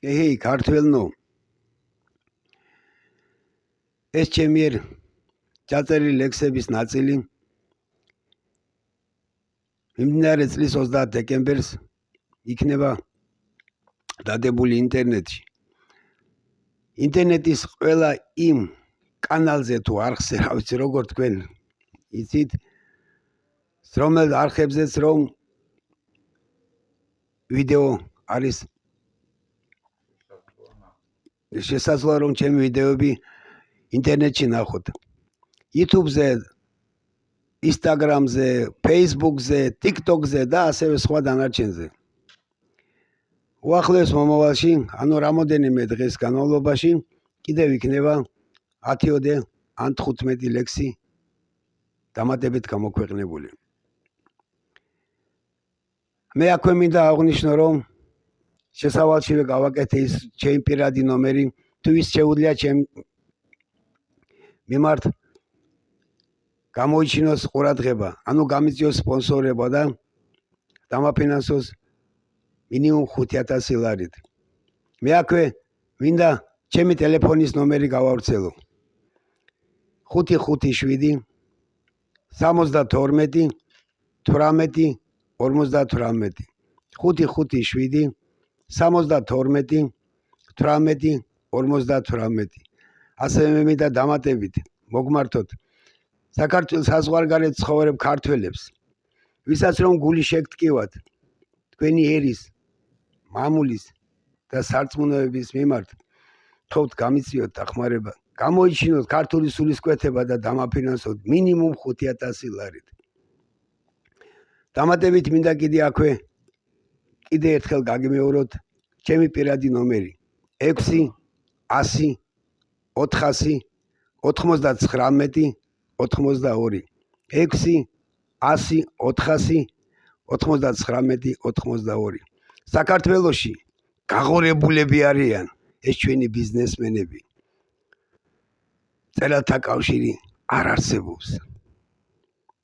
ეჰეი ქართველნო ეს ჩემი ჩაწერილი ლექსების ნაწილი მიმდინარე წლის 30 დეკემბერს იქნება დადებული ინტერნეტში. ინტერნეტის ყველა იმ კანალზე თუ არხზე, რა ვიცი როგორ თქვენ იცით, რომელ არხებზეც რომ ვიდეო არის შესაძლოა რომ ჩემი ვიდეოები ინტერნეტში ნახოთ. YouTube-ზე, Instagram-ზე, Facebook-ზე, TikTok-ზე და ასევე სხვა დანარჩენზე. უახლოეს მომავალში, ანუ რამოდენიმე დღის განმავლობაში კიდევ იქნება 10-ოდე ან 15 ლექსი დამატებით გამოქვეყნებული. მე აქვე მინდა აღვნიშნო, რომ შესავალშივე გავაკეთე ის ჩემი პირადი ნომერი, თუ ის შეუძლია ჩემ მიმართ გამოიჩინოს ყურადღება, ანუ გამიწიოს სპონსორება და დამაფინანსოს მინიმუმ 5,000 ლარით. მე აქვე მინდა ჩემი ტელეფონის ნომერი გავავრცელო. 557 72 18 58 557 72 18 58. ასევე მე მინდა დამატებით მოგმართოთ საქართველოს საზღვარგარეთ ცხოვრებ ქართველებს, ვისაც რომ გული შეგტკივათ თქვენი ერის, მამულის და სარწმუნოების მიმართ, თხოვთ გამიწიოთ დახმარება, გამოიჩინოთ ქართული სულისკვეთება და დამაფინანსოთ მინიმუმ 5,000 ლარით. დამატებით მინდა კიდე ერთხელ გაგიმეოროთ ჩემი პირადი ნომერი 6 100 400 99 82 6 100 400 99 82. საქართველოში გაღორებულები არიან ეს ჩვენი ბიზნესმენები. წერალთა კავშირი არ არსებობს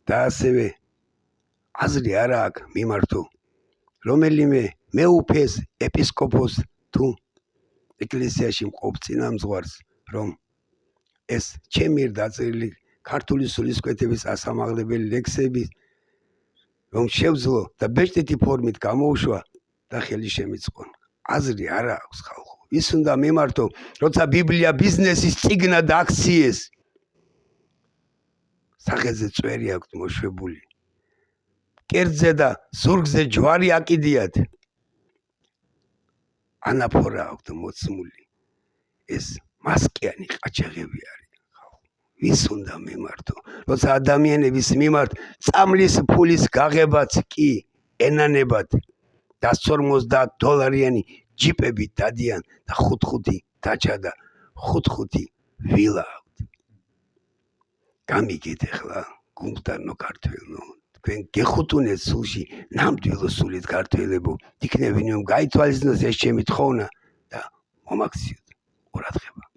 და ასევე აზრი არ აქვს მიმართო რომელიმე მეუფეს, ეპისკოპოს თუ ეკლესიაში მყოფ წინამძღვარს, რომ ეს ჩემი დაწერილი ქართული სულისკვეთების ასამაღლებელი ლექსები რომ შევძლო და ბეჭდითი ფორმით გამოუშვა და ხელი შემიწყონ. აზრი არ აქვს ხალხო. ის უნდა მიმართო, როცა ბიბლია ბიზნესის წიგნად აქციეს. სახეზე წვერი აქვს მოშვებული. კერძზე და ზურგზე ჯვარი აკიდიათ. ანაფორა აქვს მოცმული. ეს მასკიანი ყაჩაღები არის. ვის უნდა მიმართო, როცა ადამიანების მიმართ წამლის ფულის გაღებაც კი ენანებად $150 ჯიპები დადიან და 5 დაჭა და 5 ვილა აქვთ. გამიგეთ ახლა გუმბთანო ქართველნო, თქვენ გეხუტუნეთ სულში ნამდვილო სულით ქართველებო, იქნებინო გაითვალისწინოს ეს ჩემი თხოვნა და მომაქციოთ ყურადღება.